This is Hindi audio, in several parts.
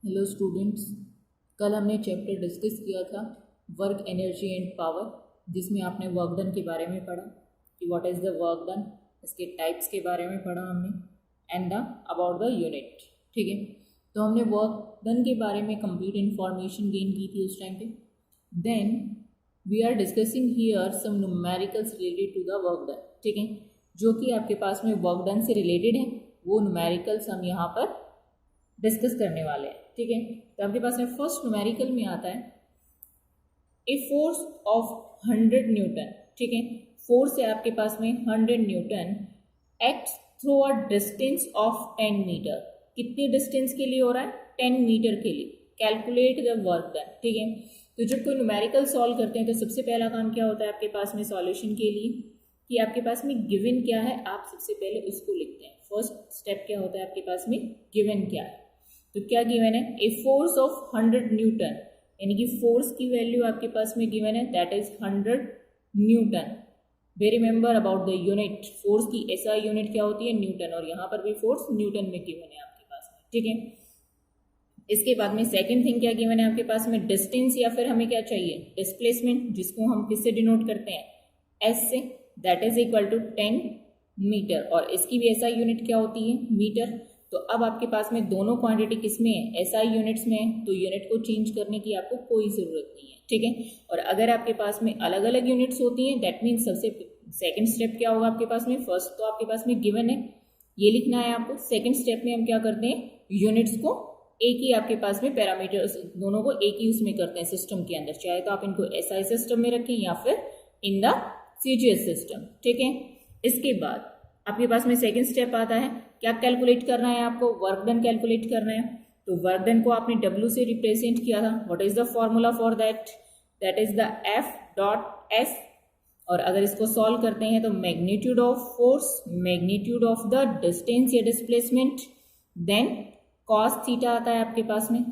हेलो स्टूडेंट्स, कल हमने चैप्टर डिस्कस किया था वर्क एनर्जी एंड पावर, जिसमें आपने वर्क डन के बारे में पढ़ा कि what is the work done, इसके टाइप्स के बारे में पढ़ा हमने and the about the unit. ठीक है, तो हमने वर्क डन के बारे में कंप्लीट इन्फॉर्मेशन गेन की थी उस टाइम पे। Then we are discussing here some numericals related to the work done. ठीक है, जो कि आपके पास में वर्क डन से रिलेटेड है, वो न्यूमेरिकल्स हम यहाँ पर डिस्कस करने वाले हैं। ठीक है, तो आपके पास में फर्स्ट न्यूमेरिकल में आता है ए फोर्स ऑफ 100 न्यूटन। ठीक है, फोर्स है आपके पास में 100 newton act through a distance of 10 metre. कितनी डिस्टेंस के लिए हो रहा है? 10 मीटर के लिए। Calculate the work done. ठीक है, तो जब कोई न्यूमेरिकल सॉल्व करते हैं तो सबसे पहला काम क्या होता है आपके पास में सॉल्यूशन के लिए, कि आपके पास में गिवन क्या है, आप सबसे पहले उसको लिखते हैं। फर्स्ट स्टेप क्या होता है आपके पास में, गिवन क्या है। तो क्या गिवन है? ए फोर्स ऑफ 100 न्यूटन, यानी कि फोर्स की वैल्यू आपके पास में गिवन है, that is 100 Newton. Way remember about the unit, force की एसआई यूनिट क्या होती है? न्यूटन, और यहाँ पर भी फोर्स न्यूटन में गिवन है आपके पास में। ठीक है, इसके बाद में सेकंड थिंग क्या गिवन है आपके पास में? डिस्टेंस, या फिर हमें क्या चाहिए? डिस्प्लेसमेंट, जिसको हम किससे डिनोट करते हैं? एस से, that is equal to 10 metre, और इसकी भी एसआई यूनिट क्या होती है? मीटर। तो अब आपके पास में दोनों क्वांटिटी किस में है? एसआई यूनिट्स में है, तो यूनिट को चेंज करने की आपको कोई ज़रूरत नहीं है। ठीक है, और अगर आपके पास में अलग अलग यूनिट्स होती हैं, दैट मीन्स सबसे सेकंड स्टेप क्या होगा आपके पास में? फर्स्ट तो आपके पास में गिवन है, ये लिखना है आपको। सेकंड स्टेप में हम क्या करते हैं? यूनिट्स को एक ही आपके पास में पैरामीटर्स, दोनों को एक ही उसमें करते हैं सिस्टम के अंदर, चाहे तो आप इनको एसआई सिस्टम में रखें या फिर इन द सीजीएस सिस्टम। ठीक है, इसके बाद आपके पास में सेकंड स्टेप आता है, क्या कैलकुलेट करना है आपको? वर्क डन कैलकुलेट करना है। तो वर्क डन को आपने W से रिप्रेजेंट किया था। What is the formula for that? That is the F dot S। और अगर इसको सॉल्व करते हैं तो magnitude of force, magnitude of the distance या डिस्प्लेसमेंट, देन कॉस थीटा आता है आपके पास में।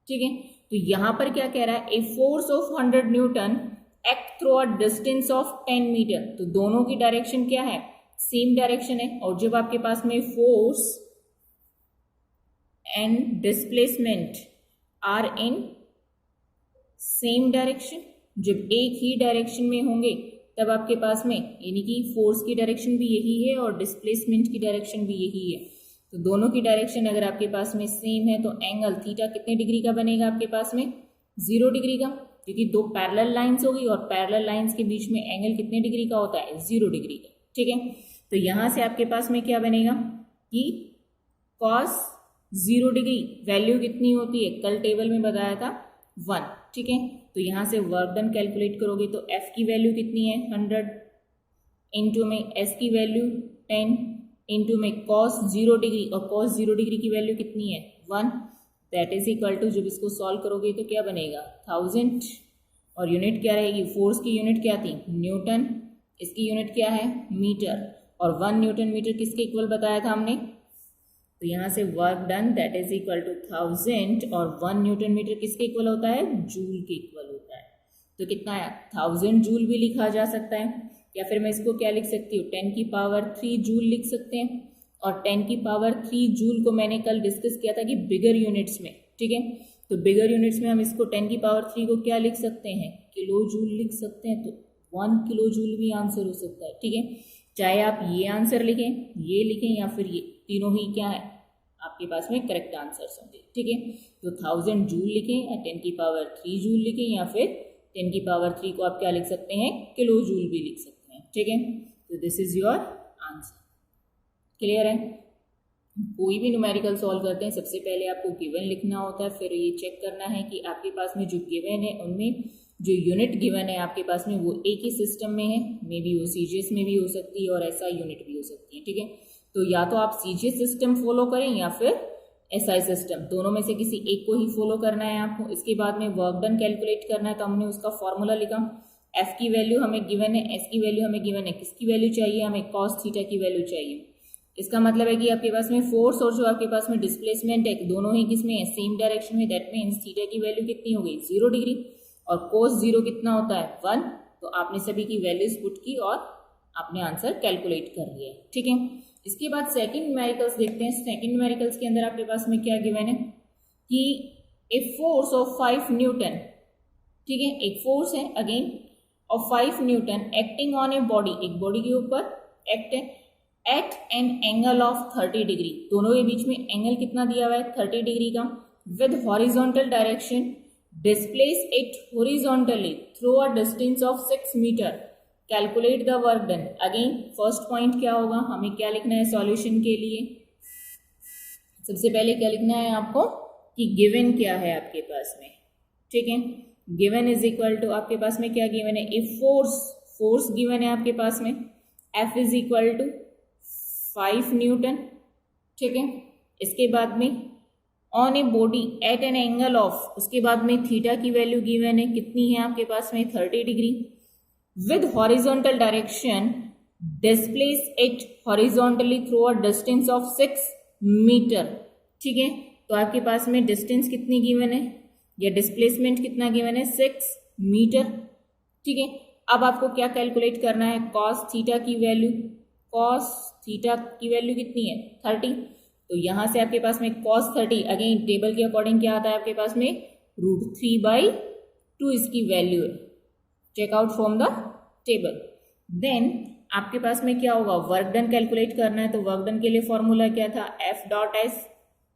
ठीक है, तो यहां पर क्या कह रहा है? A force of 100 newton act through a distance of 10 metre. तो दोनों की डायरेक्शन क्या है? सेम डायरेक्शन है। और जब आपके पास में force and displacement are in same direction, जब एक ही डायरेक्शन में होंगे तब आपके पास में, यानी कि फोर्स की डायरेक्शन भी यही है और डिस्प्लेसमेंट की डायरेक्शन भी यही है, तो दोनों की डायरेक्शन अगर आपके पास में सेम है तो एंगल थीटा कितने डिग्री का बनेगा आपके पास में? 0 डिग्री का, क्योंकि दो पैरेलल लाइंस होगी और पैरेलल लाइंस के बीच में एंगल कितने डिग्री का होता है? 0 डिग्री का। ठीक है, तो यहां से आपके पास में क्या बनेगा कि cos 0 डिग्री वैल्यू कितनी होती है? कल टेबल में बताया था 1। ठीक है, तो यहां से वर्क डन कैलकुलेट करोगे तो F की वैल्यू कितनी है? 100, इंटू में S की वैल्यू 10, इंटू में cos 0 डिग्री, और cos 0 डिग्री की वैल्यू कितनी है? 1। दैट इज इक्वल टू, जब इसको सॉल्व करोगे तो क्या बनेगा? 1000, और यूनिट क्या रहेगी? फोर्स की यूनिट क्या थी? न्यूटन, इसकी यूनिट क्या है? मीटर, और 1 न्यूटन मीटर किसके इक्वल बताया था हमने? तो यहाँ से work done that is equal to 1000, और 1 न्यूटन मीटर किसके इक्वल होता है? जूल के इक्वल होता है। तो कितना है? 1000 जूल भी लिखा जा सकता है, या फिर मैं इसको क्या लिख सकती हूँ? 10 की पावर 3 जूल लिख सकते हैं। और 10 की पावर 3 जूल को मैंने कल डिस्कस किया था कि बिगर यूनिट्स में। ठीक है, तो बिगर यूनिट्स में हम इसको 10 की पावर 3 को क्या लिख सकते हैं? किलो जूल लिख सकते हैं। तो 1 किलो जूल भी आंसर हो सकता है। ठीक है, चाहे आप ये आंसर लिखें, ये लिखें, या फिर ये, तीनों ही क्या है आपके पास में करेक्ट आंसर होंगे। ठीक है, तो 1000 जूल लिखें, या 10 की पावर 3 जूल लिखें, या फिर 10 की पावर 3 को आप क्या लिख सकते हैं? किलो जूल भी लिख सकते हैं। ठीक है, तो this is your answer. Clear है? कोई भी न्यूमेरिकल सॉल्व करते हैं सबसे पहले आपको गिवन लिखना होता है, फिर ये चेक करना है कि आपके पास में जो गिवन है उनमें जो यूनिट गिवन है आपके पास में वो एक ही सिस्टम में है, मे बी वो सीजीएस में भी हो सकती है और एसआई यूनिट भी हो सकती है। ठीक है, तो या तो आप सीजीएस सिस्टम फॉलो करें या फिर एसआई सिस्टम, दोनों में से किसी एक को ही फॉलो करना है आपको। इसके बाद में वर्क डन कैलकुलेट करना है, तो हमने उसका फॉर्मूला लिखा। एफ की वैल्यू हमें गिवन है, एस की वैल्यू हमें गिवन है, किसकी वैल्यू चाहिए? हमें कॉस थीटा की वैल्यू चाहिए। इसका मतलब है कि आपके पास में फोर्स और जो आपके पास में डिस्प्लेसमेंट है दोनों ही किसमें है? सेम डायरेक्शन में। दैट मीन्स थीटा की वैल्यू कितनी हो गई? 0 डिग्री, और कोस 0 कितना होता है? 1। तो आपने सभी की वैल्यूज पुट की और आपने आंसर कैलकुलेट कर लिया। ठीक है, इसके बाद सेकंड न्यूमेरिकल्स देखते हैं। सेकंड न्यूमेरिकल्स के अंदर आपके पास में क्या गिवन है कि ए फोर्स ऑफ 5 न्यूटन, ठीक है, एक फोर्स है again of 5 newton acting on a body, एक बॉडी के ऊपर एक्ट है at an angle of 30 degree, दोनों के बीच में एंगल कितना दिया हुआ है 30 डिग्री का, with horizontal direction displace it horizontally through a distance of 6 metre, calculate the work done. Again first point क्या होगा, हमें क्या लिखना है सॉल्यूशन के लिए, सबसे पहले क्या लिखना है आपको कि गिवन क्या है आपके पास में, ठीक है, गिवन इज इक्वल टू आपके पास में क्या गिवन है, ए फोर्स गिवन है आपके पास में, F is equal to 5 newton, ठीक है, इसके बाद में on a body at an angle of, उसके बाद में थीटा की वैल्यू गिवन है कितनी है आपके पास में 30 degree, with horizontal direction displace it horizontally through a distance of 6 metre, ठीक है, तो आपके पास में डिस्टेंस कितनी गिवन है या डिस्प्लेसमेंट कितना गिवन है 6 मीटर, ठीक है। अब आपको क्या कैलकुलेट करना है, कॉस थीटा की वैल्यू, कॉस थीटा की वैल्यू कितनी है 30, तो यहां से आपके पास में कॉस 30 अगेन टेबल के अकॉर्डिंग क्या आता है आपके पास में √3/2 इसकी वैल्यू है, check out from the table. Then आपके पास में क्या होगा, वर्क डन कैलकुलेट करना है, तो वर्क डन के लिए फॉर्मूला क्या था, F.S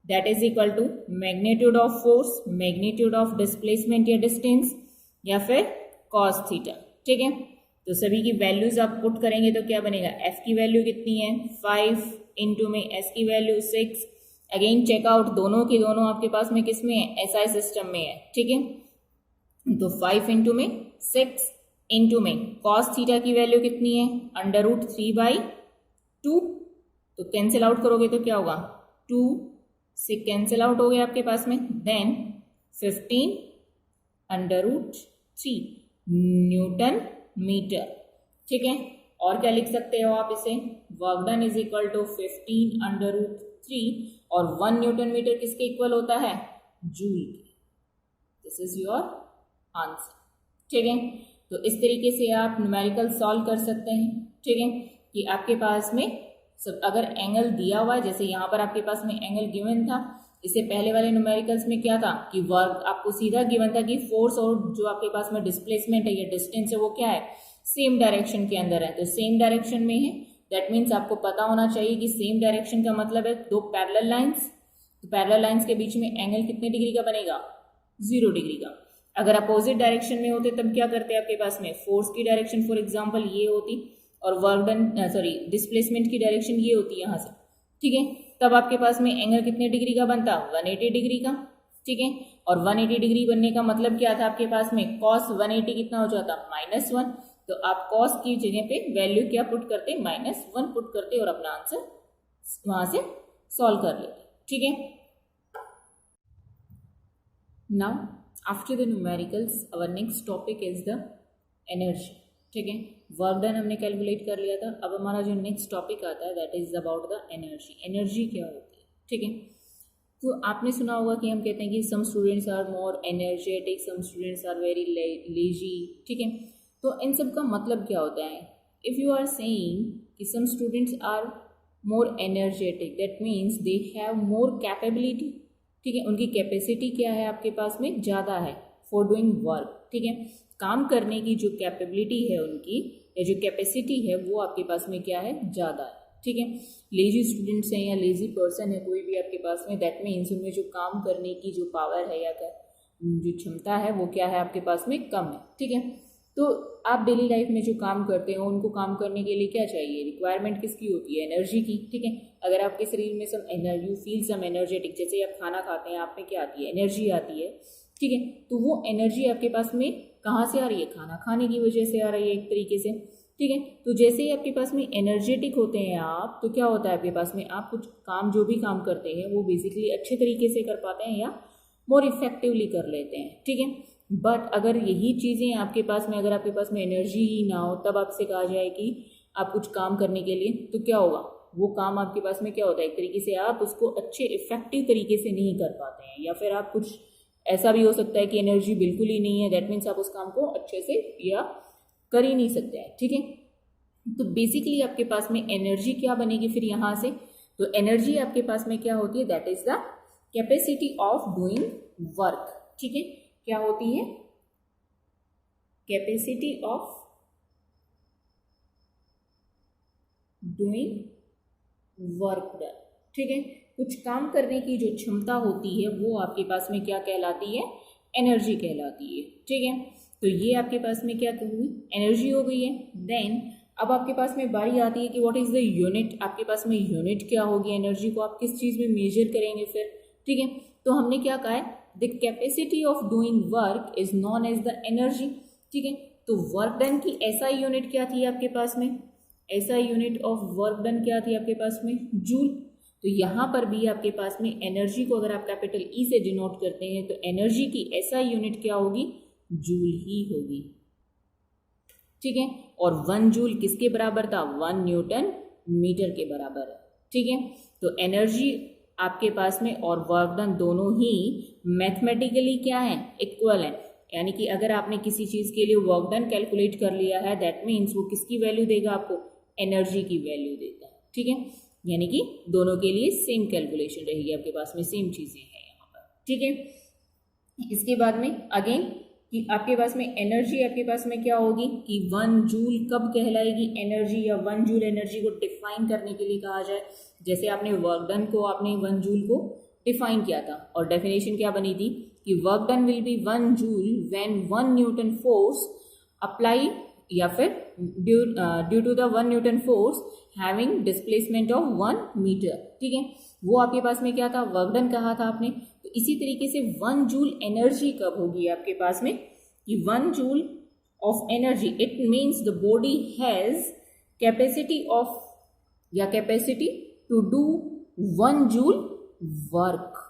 that is equal to magnitude of force, magnitude of displacement या डिस्टेंस, या फिर कॉस थीटा, ठीक है। तो सभी की वैल्यूज आप पुट करेंगे तो क्या बनेगा, F की वैल्यू कितनी है 5 इंटू में S की वैल्यू 6, अगेन चेकआउट दोनों के दोनों आपके पास में किस में है, SI सिस्टम में है, ठीक है, तो 5 इंटू में 6 इंटू में कॉस थीटा की वैल्यू कितनी है √3/2, तो कैंसिल आउट करोगे तो क्या होगा 2 से कैंसिल आउट हो गया आपके पास में, देन 15 √3 न्यूटन मीटर, ठीक है। और क्या लिख सकते हो आप इसे, work done is equal to 15 √3 और 1 न्यूटन मीटर किसके इक्वल होता है, जूल के। दिस इज योर आंसर, ठीक है। तो इस तरीके से आप न्यूमेरिकल सॉल्व कर सकते हैं, ठीक है, कि आपके पास में सब अगर एंगल दिया हुआ है, जैसे यहाँ पर आपके पास में एंगल गिवन था, इससे पहले वाले न्यूमेरिकल्स में क्या था कि वर्क आपको सीधा गिवन था कि फोर्स और जो आपके पास में डिस्प्लेसमेंट है या डिस्टेंस है वो क्या है, सेम डायरेक्शन के अंदर है, तो सेम डायरेक्शन में है, दैट मीन्स आपको पता होना चाहिए कि सेम डायरेक्शन का मतलब है दो पैरेलल लाइंस, तो पैरेलल लाइंस के बीच में एंगल कितने डिग्री का बनेगा 0 डिग्री का। अगर अपोजिट डायरेक्शन में होते तब क्या करते आपके पास में, फोर्स की डायरेक्शन फॉर एग्जांपल ये होती और वर्क डन डिस्प्लेसमेंट की डायरेक्शन ये होती यहाँ से, ठीक है, तब आपके पास में एंगल कितने डिग्री का बनता 180 डिग्री का, ठीक है, और 180 डिग्री बनने का मतलब क्या था आपके पास में, कॉस 180 कितना हो जाता -1, तो आप कॉस की जगह पे वैल्यू क्या पुट करते -1 पुट करते और अपना आंसर वहां से सॉल्व कर लेते, ठीक है। Now after the numericals our next topic is the energy, ठीक है, वर्क डन हमने कैलकुलेट कर लिया था, अब हमारा जो नेक्स्ट टॉपिक आता है that is about the energy. Energy क्या होती है, ठीक है, तो आपने सुना होगा कि हम कहते हैं कि some students are more energetic, some students are very lazy, ठीक है, तो इन सब का मतलब क्या होता है, इफ़ यू आर सेइंग कि some students are more energetic that means they have more capability, ठीक है, उनकी कैपेसिटी क्या है आपके पास में ज़्यादा है फॉर डूइंग वर्क, ठीक है, काम करने की जो कैपेबिलिटी है उनकी या जो कैपेसिटी है वो आपके पास में क्या है ज़्यादा है, ठीक है। लेजी स्टूडेंट्स हैं या लेजी पर्सन है कोई भी आपके पास में, दैट मीन्स उनमें जो काम करने की जो पावर है या जो क्षमता है वो क्या है आपके पास में कम है, ठीक है। तो आप डेली लाइफ में जो काम करते हो उनको काम करने के लिए क्या चाहिए, रिक्वायरमेंट किसकी होती है, एनर्जी की, ठीक है। अगर आपके शरीर में some energy, you feel some energetic, जैसे आप खाना खाते हैं आप में क्या आती है एनर्जी आती है, ठीक है, तो वो एनर्जी आपके पास में कहाँ से आ रही है, खाना खाने की वजह से आ रही है एक तरीके से, ठीक है। तो जैसे ही आपके पास में एनर्जेटिक होते हैं आप, तो क्या होता है आपके पास में, आप कुछ काम जो भी काम करते हैं वो बेसिकली अच्छे तरीके से कर पाते हैं या मोर इफेक्टिवली कर लेते हैं, ठीक है। बट अगर यही चीज़ें आपके पास में, अगर आपके पास में एनर्जी ही ना हो, तब आपसे कहा जाए कि आप कुछ काम करने के लिए, तो क्या होगा, वो काम आपके पास में क्या होता है, एक तरीके से आप उसको अच्छे इफेक्टिव तरीके से नहीं कर पाते हैं, या फिर आप कुछ ऐसा भी हो सकता है कि एनर्जी बिल्कुल ही नहीं है, दैट मीन्स आप उस काम को अच्छे से या कर ही नहीं सकते हैं, ठीक है। तो बेसिकली आपके पास में एनर्जी क्या बनेगी फिर यहाँ से, तो एनर्जी आपके पास में क्या होती है, that is the capacity of doing work, ठीक है, क्या होती है capacity of doing work done, ठीक है, कुछ काम करने की जो क्षमता होती है वो आपके पास में क्या कहलाती है, एनर्जी कहलाती है, ठीक है। तो ये आपके पास में क्या हुई, एनर्जी हो गई है। देन अब आपके पास में बारी आती है कि व्हाट इज द यूनिट, आपके पास में यूनिट क्या होगी, एनर्जी को आप किस चीज़ में मेजर करेंगे फिर, ठीक है। तो हमने क्या कहा है, the capacity of doing work is known as the energy, ठीक है। तो वर्क डन की ऐसा यूनिट क्या थी आपके पास में, ऐसा यूनिट ऑफ वर्क डन क्या थी आपके पास में, जूल। तो यहाँ पर भी आपके पास में एनर्जी को अगर आप कैपिटल ई से डिनोट करते हैं तो एनर्जी की ऐसा यूनिट क्या होगी, जूल ही होगी, ठीक है। और 1 जूल किसके बराबर था, 1 न्यूटन मीटर के बराबर है, ठीक है। तो एनर्जी आपके पास में और वर्क डन दोनों ही मैथमेटिकली क्या है, इक्वल है। यानी कि अगर आपने किसी चीज़ के लिए वर्क डन कैलकुलेट कर लिया है, दैट मीन्स वो किसकी वैल्यू देगा आपको, एनर्जी की वैल्यू देता है, ठीक है। यानी कि दोनों के लिए सेम कैलकुलेशन रहेगी आपके पास में, सेम चीज़ें हैं यहाँ पर, ठीक है। इसके बाद में अगेन कि आपके पास में एनर्जी आपके पास में क्या होगी कि 1 जूल कब कहलाएगी एनर्जी, या 1 जूल एनर्जी को डिफाइन करने के लिए कहा जाए, जैसे आपने वर्क डन को आपने 1 जूल को डिफाइन किया था और डेफिनेशन क्या बनी थी कि work done will be 1 joule when 1 newton force apply, या फिर due to the 1 newton force having displacement of 1 metre, ठीक है। वो आपके पास में क्या था, वर्क डन कहा था आपने। तो इसी तरीके से 1 जूल एनर्जी कब होगी आपके पास में कि 1 joule of energy, it means the body has capacity of या capacity to do 1 joule work,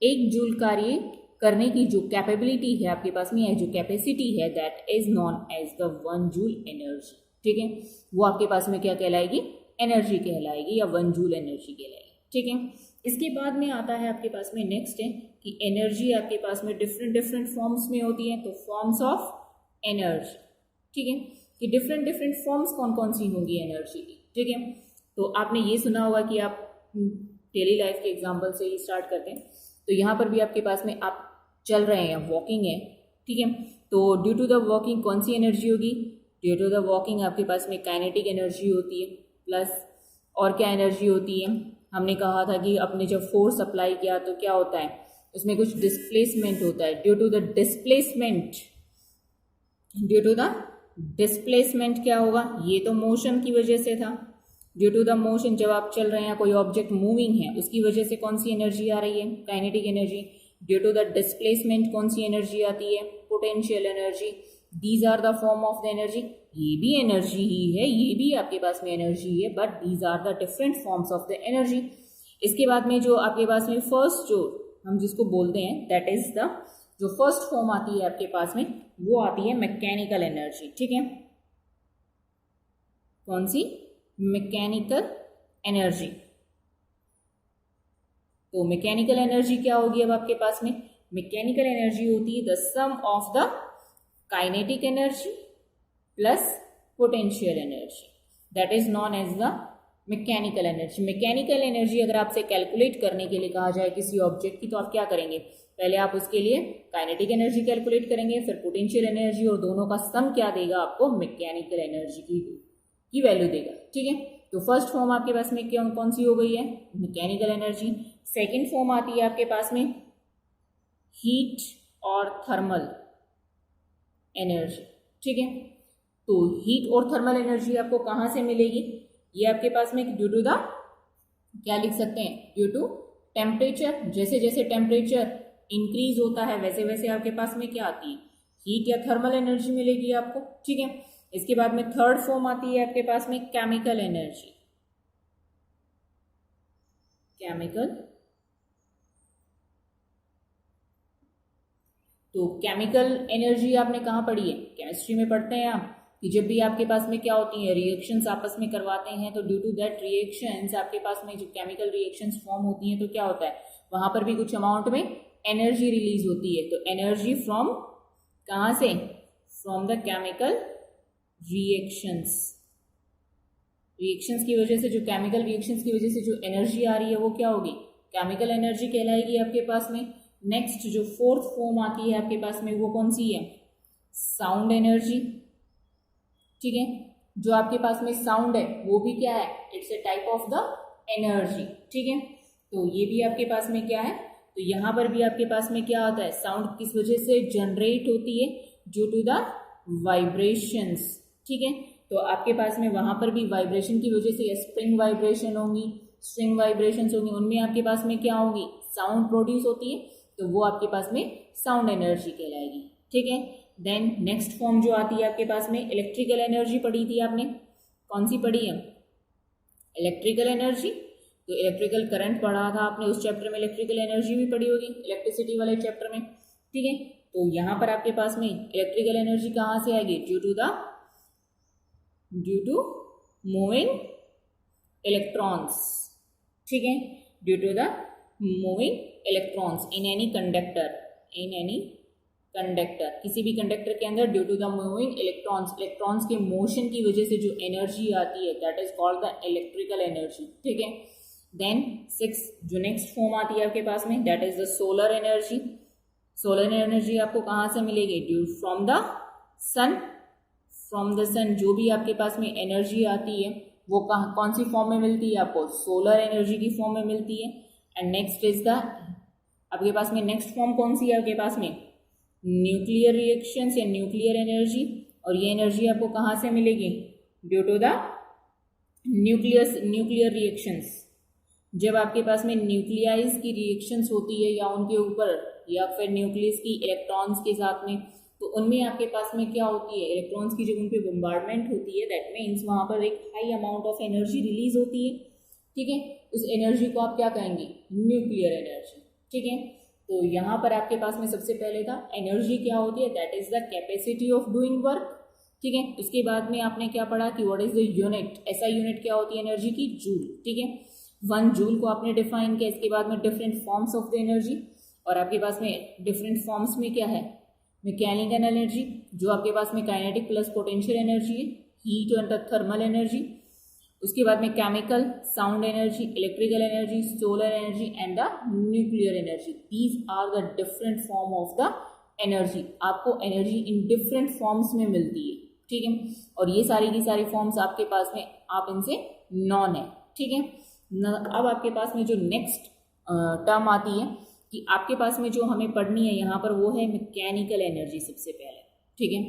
1 joule कार्य करने की जो कैपेबिलिटी है आपके पास में, जो कैपेसिटी है, that is known as the 1 joule energy, ठीक है। वो आपके पास में क्या कहलाएगी, एनर्जी कहलाएगी या 1 जूल एनर्जी कहलाएगी, ठीक है। इसके बाद में आता है आपके पास में नेक्स्ट है कि एनर्जी आपके पास में डिफरेंट डिफरेंट फॉर्म्स में होती है, तो फॉर्म्स ऑफ एनर्जी, ठीक है, कि डिफरेंट डिफरेंट फॉर्म्स कौन कौन सी होंगी एनर्जी की, ठीक है। तो आपने ये सुना होगा कि आप डेली लाइफ के एग्जाम्पल से ही स्टार्ट करते हैं। तो यहाँ पर भी आपके पास में आप चल रहे हैं, वॉकिंग है, ठीक है। तो ड्यू टू द वॉकिंग कौन सी एनर्जी होगी, ड्यू टू द वॉकिंग आपके पास में काइनेटिक एनर्जी होती है, प्लस और क्या एनर्जी होती है, हमने कहा था कि आपने जब फोर्स अप्लाई किया तो क्या होता है, उसमें कुछ डिस्प्लेसमेंट होता है। Due to the displacement, due to the displacement क्या होगा, ये तो मोशन की वजह से था। ड्यू टू द मोशन, जब आप चल रहे हैं, कोई ऑब्जेक्ट मूविंग है, उसकी वजह से कौन सी एनर्जी आ रही है, kinetic energy. Due to the displacement कौन सी एनर्जी आती है, potential energy. These are the form of the energy, ये भी एनर्जी ही है, ये भी आपके पास में एनर्जी है, but these are the different forms of the energy. इसके बाद में जो आपके पास में फर्स्ट, जो हम जिसको बोलते हैं, दैट इज द, जो फर्स्ट फॉर्म आती है आपके पास में, वो आती है मैकेनिकल एनर्जी, ठीक है। कौन सी, मैकेनिकल एनर्जी। तो मैकेनिकल एनर्जी क्या होगी अब आपके पास में, मैकेनिकल एनर्जी होती है the sum of the kinetic energy plus potential energy, that is known as the mechanical energy. Mechanical energy अगर आपसे कैलकुलेट करने के लिए कहा जाए किसी ऑब्जेक्ट की, तो आप क्या करेंगे, पहले आप उसके लिए काइनेटिक एनर्जी कैलकुलेट करेंगे, फिर पोटेंशियल एनर्जी, और दोनों का सम क्या देगा आपको, मैकेनिकल एनर्जी की वैल्यू देगा, ठीक है। तो फर्स्ट फॉर्म आपके पास में कौन सी हो गई है, मैकेनिकल एनर्जी। सेकेंड फॉर्म आती है आपके पास में हीट और थर्मल एनर्जी, ठीक है। तो हीट और थर्मल एनर्जी आपको कहाँ से मिलेगी, ये आपके पास में ड्यू टू द, क्या लिख सकते हैं, ड्यू टू टेम्परेचर। जैसे जैसे टेम्परेचर इंक्रीज होता है वैसे वैसे आपके पास में क्या आती है, हीट या थर्मल एनर्जी मिलेगी आपको, ठीक है। इसके बाद में थर्ड फॉर्म आती है आपके पास में केमिकल एनर्जी, केमिकल। तो केमिकल एनर्जी आपने कहाँ पढ़ी है, केमिस्ट्री में पढ़ते हैं आप, कि जब भी आपके पास में क्या होती है, रिएक्शंस आपस में करवाते हैं, तो ड्यू टू दैट रिएक्शंस आपके पास में जो केमिकल रिएक्शंस फॉर्म होती हैं, तो क्या होता है, वहां पर भी कुछ अमाउंट में एनर्जी रिलीज होती है। तो एनर्जी फ्रॉम कहाँ से, from the chemical reactions, reactions की वजह से, जो केमिकल रिएक्शंस की वजह से जो एनर्जी आ रही है वो क्या होगी, केमिकल एनर्जी कहलाएगी आपके पास में। नेक्स्ट जो फोर्थ फॉर्म आती है आपके पास में वो कौन सी है, साउंड एनर्जी। ठीक है, जो आपके पास में साउंड है वो भी क्या है, it's a type of the energy. ठीक है, तो ये भी आपके पास में क्या है, तो यहाँ पर भी आपके पास में क्या होता है, साउंड किस वजह से जनरेट होती है, ड्यू टू द वाइब्रेशंस। ठीक है, तो आपके पास में वहाँ पर भी वाइब्रेशन की वजह से स्प्रिंग वाइब्रेशन होंगी, स्ट्रिंग वाइब्रेशंस होंगी, उनमें आपके पास में क्या होगी, साउंड प्रोड्यूस होती है, तो वो आपके पास में साउंड एनर्जी कहलाएगी। ठीक है, देन नेक्स्ट फॉर्म जो आती है आपके पास में, इलेक्ट्रिकल एनर्जी पढ़ी थी आपने, कौन सी पढ़ी है, इलेक्ट्रिकल एनर्जी। तो इलेक्ट्रिकल करंट पढ़ा था आपने उस चैप्टर में, इलेक्ट्रिकल एनर्जी भी पढ़ी होगी इलेक्ट्रिसिटी वाले चैप्टर में। ठीक है, तो यहाँ पर आपके पास में इलेक्ट्रिकल एनर्जी कहाँ से आएगी, ड्यू टू मूविंग इलेक्ट्रॉन्स। ठीक है, due to the moving electrons in any conductor, किसी भी कंडक्टर के अंदर due to the moving electrons के मोशन की वजह से जो एनर्जी आती है that is called the electrical energy. ठीक है, देन 6 जो नेक्स्ट फॉर्म आती है आपके पास में that is the solar energy. Solar energy आपको कहाँ से मिलेगी, ड्यू फ्रॉम द सन जो भी आपके पास में एनर्जी आती है वो कौन सी फॉर्म में मिलती है आपको, सोलर एनर्जी की फॉर्म में मिलती है। एंड नेक्स्ट इज द आपके पास में नेक्स्ट फॉर्म कौन सी है आपके पास में, न्यूक्लियर रिएक्शंस या न्यूक्लियर एनर्जी। और ये एनर्जी आपको कहाँ से मिलेगी, due to the nuclear reactions. जब आपके पास में न्यूक्लियाइज की रिएक्शंस होती है या उनके ऊपर या फिर न्यूक्लियस की इलेक्ट्रॉन्स के साथ में, तो उनमें आपके पास में क्या होती है, इलेक्ट्रॉन्स की जब उन पर बम्बार्डमेंट होती है दैट मीन्स वहाँ पर एक high amount of energy release होती है। ठीक है, उस एनर्जी को आप क्या कहेंगे, न्यूक्लियर एनर्जी। ठीक है, तो यहाँ पर आपके पास में सबसे पहले था एनर्जी क्या होती है, that is the capacity of doing work. ठीक है, उसके बाद में आपने क्या पढ़ा कि व्हाट इज द यूनिट, ऐसा यूनिट क्या होती है एनर्जी की, जूल। ठीक है, 1 जूल को आपने डिफाइन किया। इसके बाद में different forms of the energy, और आपके पास में डिफरेंट फॉर्म्स में क्या है, मैकेनिकल एनर्जी जो आपके पास में काइनेटिक प्लस पोटेंशियल एनर्जी है, हीट और थर्मल एनर्जी। उसके बाद में chemical, sound energy, electrical energy, solar energy and the nuclear energy. These are the different form of the energy. आपको एनर्जी इन डिफरेंट फॉर्म्स में मिलती है। ठीक है, और ये सारी की सारी फॉर्म्स आपके पास में आप इनसे नॉन है। ठीक है, अब आपके पास में जो नेक्स्ट टर्म आती है कि आपके पास में जो हमें पढ़नी है यहाँ पर वो है मैकेनिकल एनर्जी सबसे पहले। ठीक है,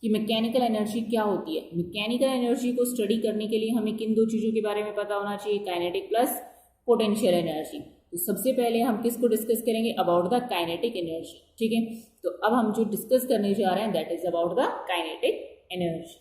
कि मैकेनिकल एनर्जी क्या होती है। मैकेनिकल एनर्जी को स्टडी करने के लिए हमें किन 2 चीज़ों के बारे में पता होना चाहिए, काइनेटिक प्लस पोटेंशियल एनर्जी। तो सबसे पहले हम किसको डिस्कस करेंगे, अबाउट द काइनेटिक एनर्जी। ठीक है, तो अब हम जो डिस्कस करने जा रहे हैं that is about the kinetic energy.